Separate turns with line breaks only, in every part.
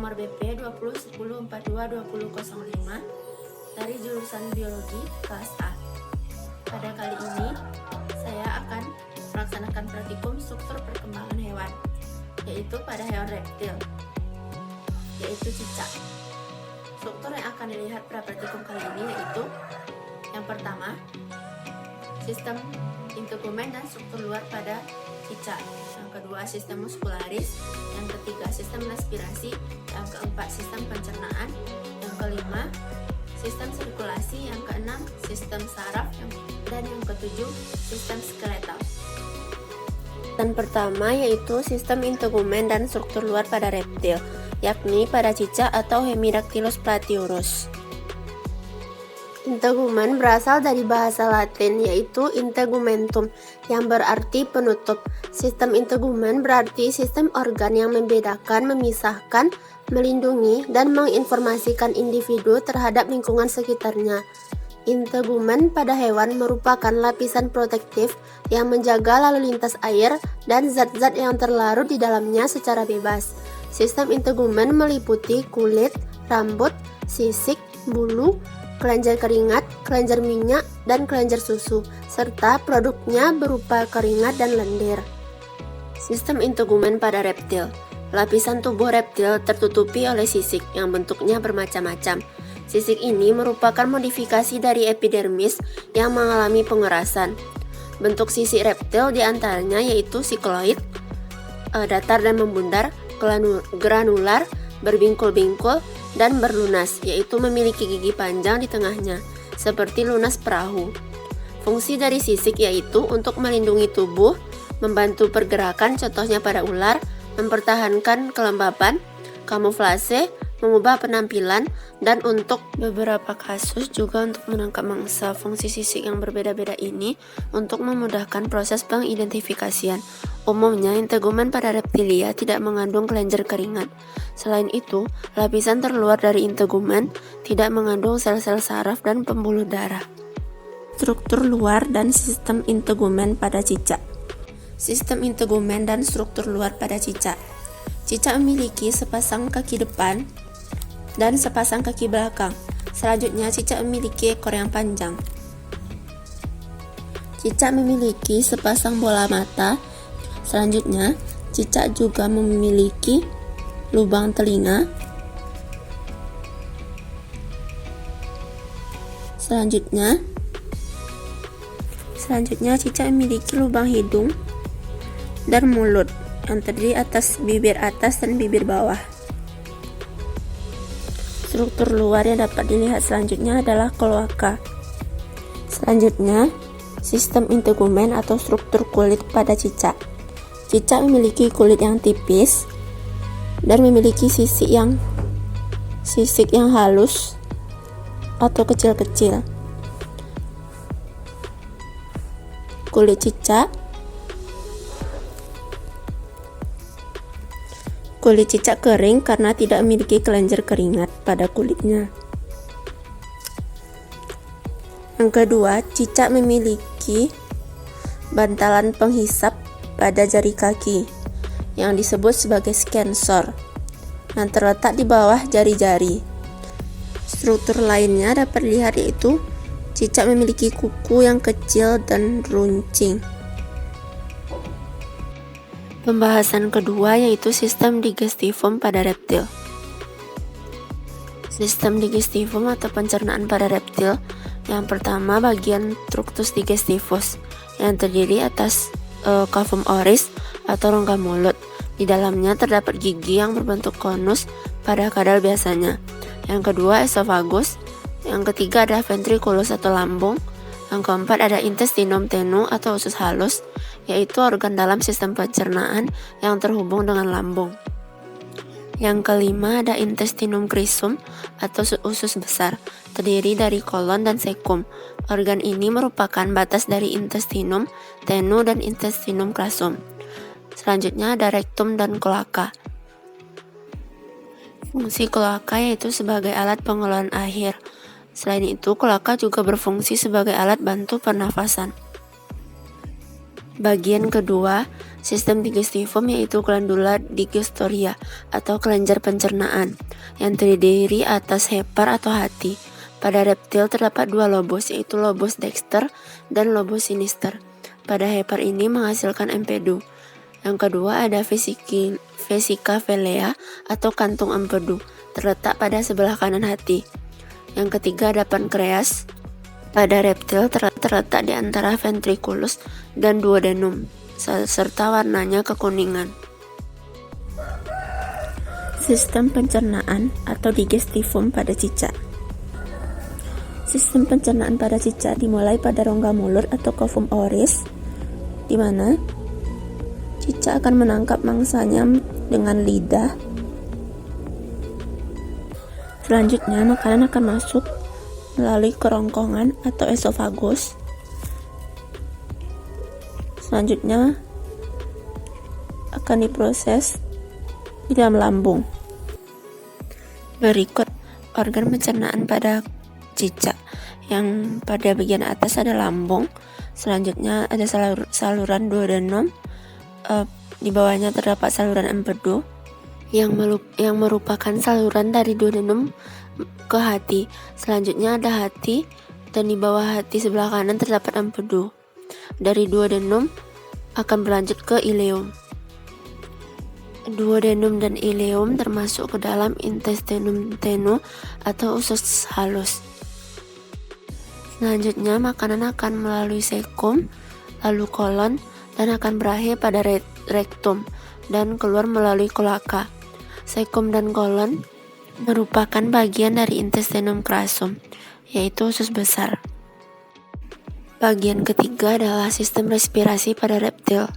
nomor BP 2010422005 dari jurusan Biologi kelas A. Pada kali ini, saya akan melaksanakan praktikum struktur perkembangan hewan, yaitu pada hewan reptil, yaitu cicak. Struktur yang akan dilihat pada praktikum kali ini yaitu yang pertama, sistem integumen dan struktur luar pada cicak. Yang kedua, sistem muskularis. Yang ketiga, sistem respirasi. Yang keempat, sistem pencernaan. Yang kelima, sistem sirkulasi. Yang keenam, sistem saraf. Dan yang ketujuh, sistem skeletal. Dan pertama yaitu sistem integumen dan struktur luar pada reptil, yakni pada cicak atau Hemidactylus platyurus. Integumen berasal dari bahasa Latin yaitu integumentum yang berarti penutup. Sistem integumen berarti sistem organ yang membedakan, memisahkan, melindungi, dan menginformasikan individu terhadap lingkungan sekitarnya. Integumen pada hewan merupakan lapisan protektif yang menjaga lalu lintas air dan zat-zat yang terlarut di dalamnya secara bebas. Sistem integumen meliputi kulit, rambut, sisik, bulu, kelenjar keringat, kelenjar minyak, dan kelenjar susu, serta produknya berupa keringat dan lendir. Sistem integumen pada reptil. Lapisan tubuh reptil tertutupi oleh sisik yang bentuknya bermacam-macam. Sisik ini merupakan modifikasi dari epidermis yang mengalami pengerasan. Bentuk sisik reptil diantaranya yaitu sikloid, datar dan membundar, granular, berbingkul-bingkul, dan berlunas, yaitu memiliki gigi panjang di tengahnya, seperti lunas perahu. Fungsi dari sisik yaitu untuk melindungi tubuh, membantu pergerakan, contohnya pada ular, mempertahankan kelembapan, kamuflase, mengubah penampilan, dan untuk beberapa kasus juga untuk menangkap mangsa. Fungsi sisik yang berbeda-beda ini untuk memudahkan proses pengidentifikasian. Umumnya, integumen pada reptilia tidak mengandung kelenjar keringat. Selain itu, lapisan terluar dari integumen tidak mengandung sel-sel saraf dan pembuluh darah. Struktur luar dan sistem integumen pada cicak. Sistem integumen dan struktur luar pada cicak. Cicak memiliki sepasang kaki depan dan sepasang kaki belakang. Selanjutnya, cicak memiliki ekor yang panjang. Cicak memiliki sepasang bola mata. Selanjutnya, cicak juga memiliki lubang telinga. Selanjutnya, cicak memiliki lubang hidung dan mulut yang terdiri atas bibir atas dan bibir bawah. Struktur luar yang dapat dilihat selanjutnya adalah kloaka. Selanjutnya, sistem integumen atau struktur kulit pada cicak. Cicak memiliki kulit yang tipis dan memiliki sisik yang halus atau kecil-kecil. Kulit cicak kering karena tidak memiliki kelenjar keringat pada kulitnya. Yang kedua, cicak memiliki bantalan penghisap pada jari kaki yang disebut sebagai skensor yang terletak di bawah jari-jari. Struktur lainnya dapat dilihat yaitu cicak memiliki kuku yang kecil dan runcing. Pembahasan kedua yaitu sistem digestivum pada reptil. Sistem digestivum atau pencernaan pada reptil. Yang pertama, bagian trunctus digestivus yang terdiri atas cavum oris atau rongga mulut. Di dalamnya terdapat gigi yang berbentuk konus pada kadal biasanya. Yang kedua, esophagus. Yang ketiga ada ventriculus atau lambung. Yang keempat ada intestinum tenue atau usus halus, yaitu organ dalam sistem pencernaan yang terhubung dengan lambung. Yang kelima ada intestinum crisum atau usus besar, terdiri dari kolon dan sekum. Organ ini merupakan batas dari intestinum tenue dan intestinum crassum. Selanjutnya ada rektum dan kloaka. Fungsi kloaka yaitu sebagai alat pengelolaan air. Selain itu, kloaka juga berfungsi sebagai alat bantu pernafasan. Bagian kedua, sistem digestifum yaitu glandula digestoria atau kelenjar pencernaan yang terdiri atas hepar atau hati. Pada reptil terdapat dua lobus yaitu lobus dexter dan lobus sinister. Pada hepar ini menghasilkan empedu. Yang kedua ada vesica velea atau kantung empedu terletak pada sebelah kanan hati. Yang ketiga ada pankreas. Pada reptil terletak di antara ventriculus dan duodenum, serta warnanya kekuningan. Sistem pencernaan atau digestifum pada cicak. Sistem pencernaan pada cicak dimulai pada rongga mulut atau covum oris, di mana cicak akan menangkap mangsanya dengan lidah. Selanjutnya, makanan akan masuk melalui kerongkongan atau esofagus. Selanjutnya akan diproses di dalam lambung. Berikut organ pencernaan pada cicak. Yang pada bagian atas ada lambung. Selanjutnya ada saluran duodenum. Di bawahnya terdapat saluran empedu yang merupakan saluran dari duodenum ke hati. Selanjutnya ada hati, dan di bawah hati sebelah kanan terdapat empedu. Dari duodenum akan berlanjut ke ileum. Duodenum dan ileum termasuk ke dalam intestinum tenue atau usus halus. Selanjutnya makanan akan melalui sekum, lalu kolon, dan akan berakhir pada rektum dan keluar melalui kolaka. Sekum dan kolon merupakan bagian dari intestinum crassum, yaitu usus besar. Bagian ketiga adalah sistem respirasi pada reptil.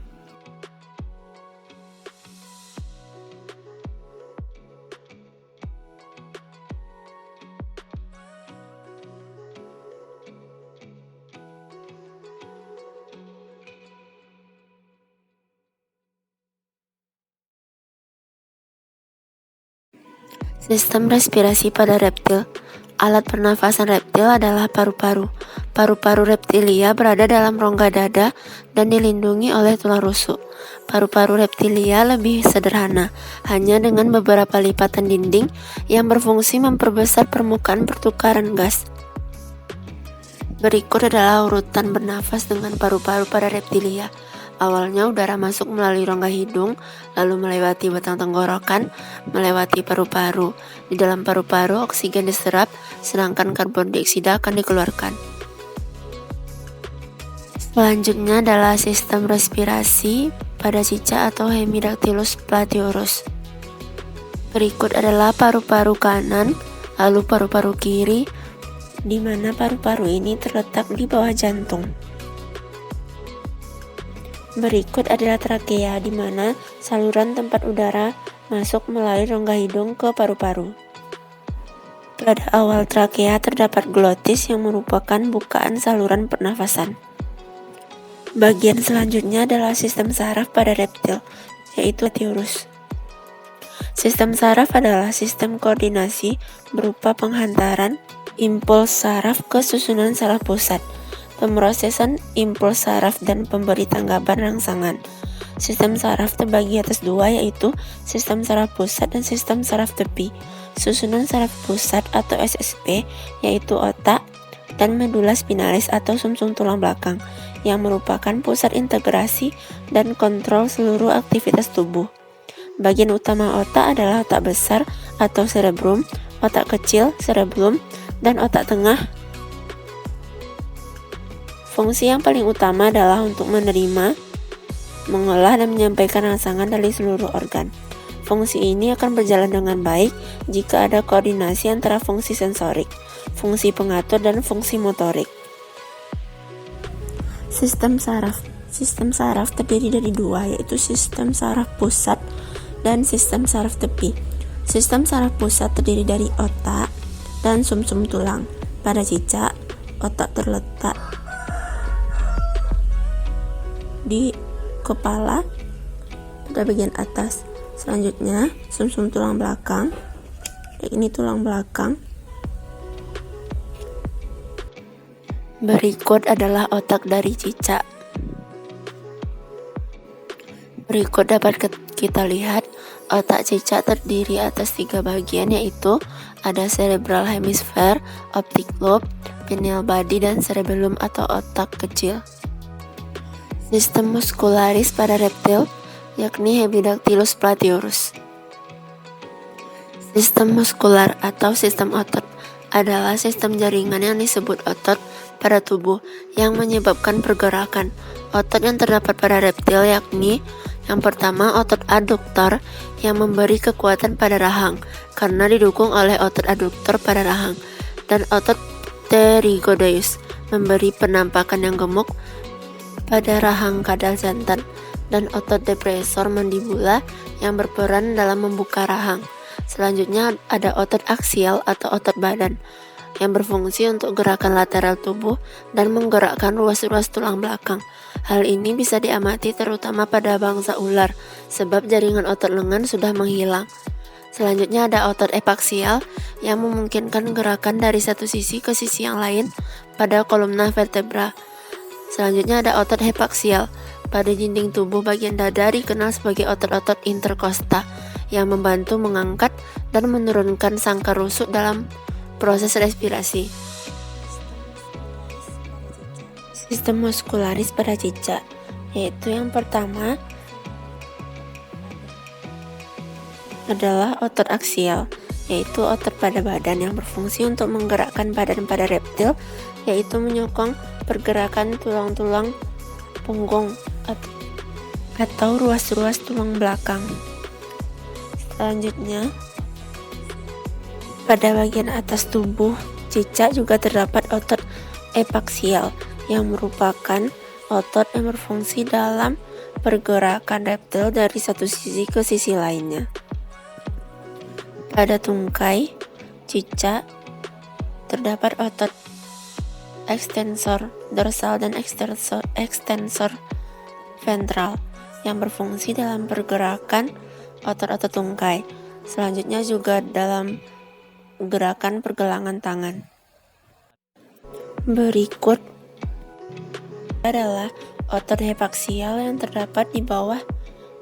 Sistem respirasi pada reptil. Alat pernafasan reptil adalah paru-paru. Paru-paru reptilia berada dalam rongga dada dan dilindungi oleh tulang rusuk. Paru-paru reptilia lebih sederhana, hanya dengan beberapa lipatan dinding yang berfungsi memperbesar permukaan pertukaran gas. Berikut adalah urutan bernafas dengan paru-paru pada reptilia. Awalnya udara masuk melalui rongga hidung, lalu melewati batang tenggorokan, melewati paru-paru. Di dalam paru-paru oksigen diserap, sedangkan karbon dioksida akan dikeluarkan. Selanjutnya adalah sistem respirasi pada cicak atau Hemidactylus platyurus. Berikut adalah paru-paru kanan, lalu paru-paru kiri, di mana paru-paru ini terletak di bawah jantung. Berikut adalah trakea, di mana saluran tempat udara masuk melalui rongga hidung ke paru-paru. Pada awal trakea terdapat glotis yang merupakan bukaan saluran pernafasan. Bagian selanjutnya adalah sistem saraf pada reptil, yaitu Platyurus. Sistem saraf adalah sistem koordinasi berupa penghantaran impuls saraf ke susunan saraf pusat, pemrosesan impuls saraf, dan pemberi tanggapan rangsangan. Sistem saraf terbagi atas dua, yaitu sistem saraf pusat dan sistem saraf tepi. Susunan saraf pusat atau SSP yaitu otak dan medula spinalis atau sumsum tulang belakang, yang merupakan pusat integrasi dan kontrol seluruh aktivitas tubuh. Bagian utama otak adalah otak besar atau cerebrum, otak kecil cerebellum, dan otak tengah. Fungsi yang paling utama adalah untuk menerima, mengolah, dan menyampaikan rangsangan dari seluruh organ. Fungsi ini akan berjalan dengan baik jika ada koordinasi antara fungsi sensorik, fungsi pengatur, dan fungsi motorik. Sistem saraf. Sistem saraf terdiri dari dua, yaitu sistem saraf pusat dan sistem saraf tepi. Sistem saraf pusat terdiri dari otak dan sumsum tulang. Pada cicak, otak terletak di kepala pada bagian atas. Selanjutnya, sumsum tulang belakang. Ini tulang belakang. Berikut adalah otak dari cicak. Berikut dapat kita lihat otak cicak terdiri atas 3 bagian, yaitu ada cerebral hemisphere, optic lobe, pineal body, dan cerebellum atau otak kecil. Sistem muscularis pada reptil yakni Hemidactylus platyurus. Sistem muskular atau sistem otot adalah sistem jaringan yang disebut otot pada tubuh yang menyebabkan pergerakan. Otot yang terdapat pada reptil yakni yang pertama, otot aduktor yang memberi kekuatan pada rahang karena didukung oleh otot aduktor pada rahang, dan otot pterygoideus memberi penampakan yang gemuk pada rahang kadal jantan, dan otot depressor mandibula yang berperan dalam membuka rahang. Selanjutnya ada otot aksial atau otot badan yang berfungsi untuk gerakan lateral tubuh dan menggerakkan ruas-ruas tulang belakang. Hal ini bisa diamati terutama pada bangsa ular, sebab jaringan otot lengan sudah menghilang. Selanjutnya ada otot epaksial yang memungkinkan gerakan dari satu sisi ke sisi yang lain pada kolumna vertebra. Selanjutnya ada otot hepaksial. Pada dinding tubuh bagian dada dikenal sebagai otot-otot interkosta yang membantu mengangkat dan menurunkan sangkar rusuk dalam proses respirasi. Sistem muskularis pada cicak, yaitu yang pertama adalah otot aksial, yaitu otot pada badan yang berfungsi untuk menggerakkan badan pada reptil, yaitu menyokong pergerakan tulang-tulang punggung atau ruas-ruas tulang belakang. Selanjutnya, pada bagian atas tubuh cicak juga terdapat otot epaksial yang merupakan otot yang berfungsi dalam pergerakan reptil dari satu sisi ke sisi lainnya. Pada tungkai cicak terdapat otot ekstensor dorsal dan ekstensor ventral yang berfungsi dalam pergerakan otot-otot tungkai. Selanjutnya juga dalam gerakan pergelangan tangan. Berikut adalah otot hepaksial yang terdapat di bawah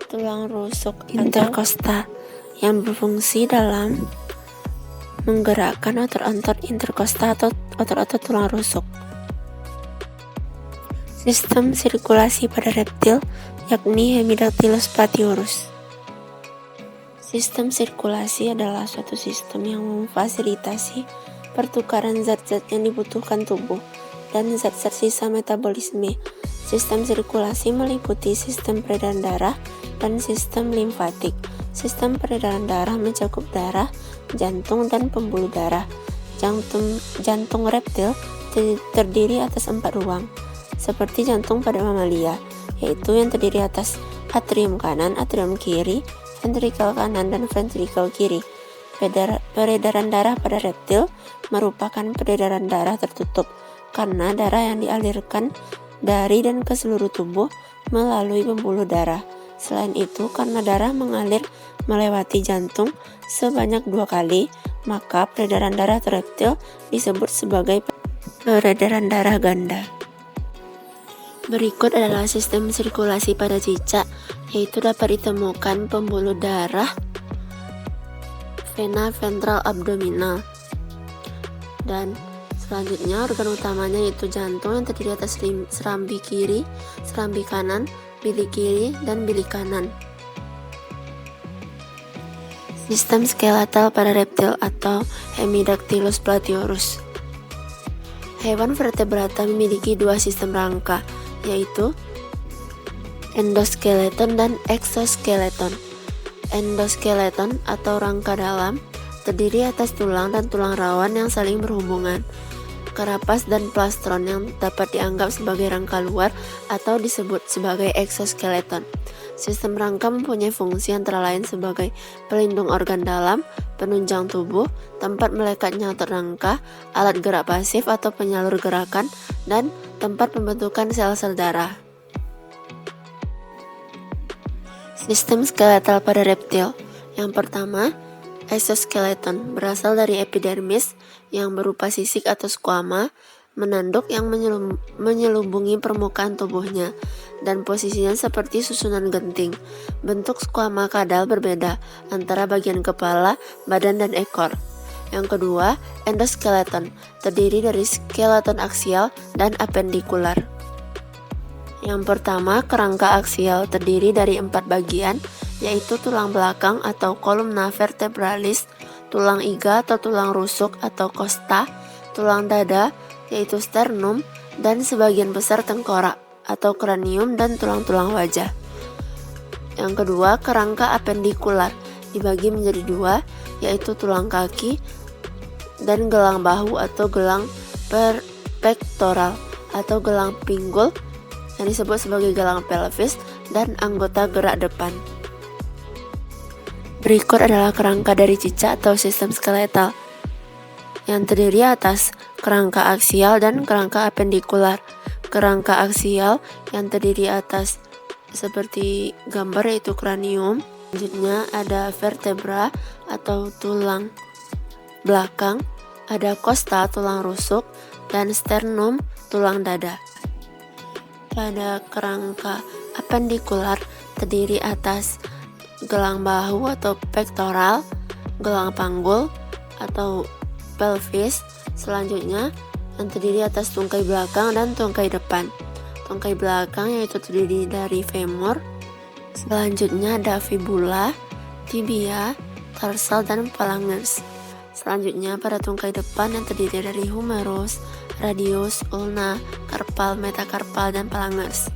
tulang rusuk interkosta yang berfungsi dalam menggerakkan otot-otot interkosta atau otot-otot tulang rusuk. Sistem sirkulasi pada reptil yakni Hemidactylus platyurus. Sistem sirkulasi adalah suatu sistem yang memfasilitasi pertukaran zat-zat yang dibutuhkan tubuh dan zat-zat sisa metabolisme. Sistem sirkulasi meliputi sistem peredaran darah dan sistem limfatik. Sistem peredaran darah mencakup darah, jantung, dan pembuluh darah. Jantung reptil terdiri atas 4 ruang, seperti jantung pada mamalia, yaitu yang terdiri atas atrium kanan, atrium kiri, ventrikel kanan, dan ventrikel kiri. Peredaran darah pada reptil merupakan peredaran darah tertutup karena darah yang dialirkan dari dan ke seluruh tubuh melalui pembuluh darah. Selain itu, karena darah mengalir melewati jantung sebanyak 2 kali, maka peredaran darah reptil disebut sebagai peredaran darah ganda. Berikut adalah sistem sirkulasi pada cicak, yaitu dapat ditemukan pembuluh darah, vena ventral abdominal, dan selanjutnya organ utamanya yaitu jantung yang terdiri atas serambi kiri, serambi kanan, bilik kiri, dan bilik kanan. Sistem skeletal pada reptil atau Hemidactylus platyurus. Hewan vertebrata memiliki 2 sistem rangka, yaitu endoskeleton dan exoskeleton. Endoskeleton atau rangka dalam terdiri atas tulang dan tulang rawan yang saling berhubungan, karapas dan plastron yang dapat dianggap sebagai rangka luar atau disebut sebagai exoskeleton. Sistem rangka mempunyai fungsi antara lain sebagai pelindung organ dalam, penunjang tubuh, tempat melekatnya otot rangka, alat gerak pasif atau penyalur gerakan, dan tempat pembentukan sel-sel darah. Sistem skeletal pada reptil. Yang pertama, exoskeleton berasal dari epidermis yang berupa sisik atau squama menanduk yang menyelubungi permukaan tubuhnya, dan posisinya seperti susunan genting. Bentuk squama kadal berbeda antara bagian kepala, badan, dan ekor. Yang kedua, endoskeleton, terdiri dari skeleton aksial dan apendikular. Yang pertama, kerangka aksial terdiri dari 4 bagian, yaitu tulang belakang atau columna vertebralis, tulang iga atau tulang rusuk atau costa, tulang dada, yaitu sternum, dan sebagian besar tengkorak atau kranium dan tulang-tulang wajah. Yang kedua, kerangka apendikular, dibagi menjadi 2, yaitu tulang kaki dan gelang bahu atau gelang pektoral atau gelang pinggul yang disebut sebagai gelang pelvis dan anggota gerak depan. Berikut adalah kerangka dari cicak atau sistem skeletal yang terdiri atas kerangka aksial dan kerangka apendikular. Kerangka aksial yang terdiri atas seperti gambar yaitu kranium, selanjutnya ada vertebra atau tulang belakang, ada costa tulang rusuk, dan sternum tulang dada. Pada kerangka apendikular terdiri atas gelang bahu atau pektoral, gelang panggul atau pelvis, selanjutnya yang terdiri atas tungkai belakang dan tungkai depan. Tungkai belakang yaitu terdiri dari femur, selanjutnya ada fibula, tibia, tarsal, dan phalanges. Selanjutnya pada tungkai depan yang terdiri dari humerus, radius, ulna, karpal, metakarpal, dan phalanges.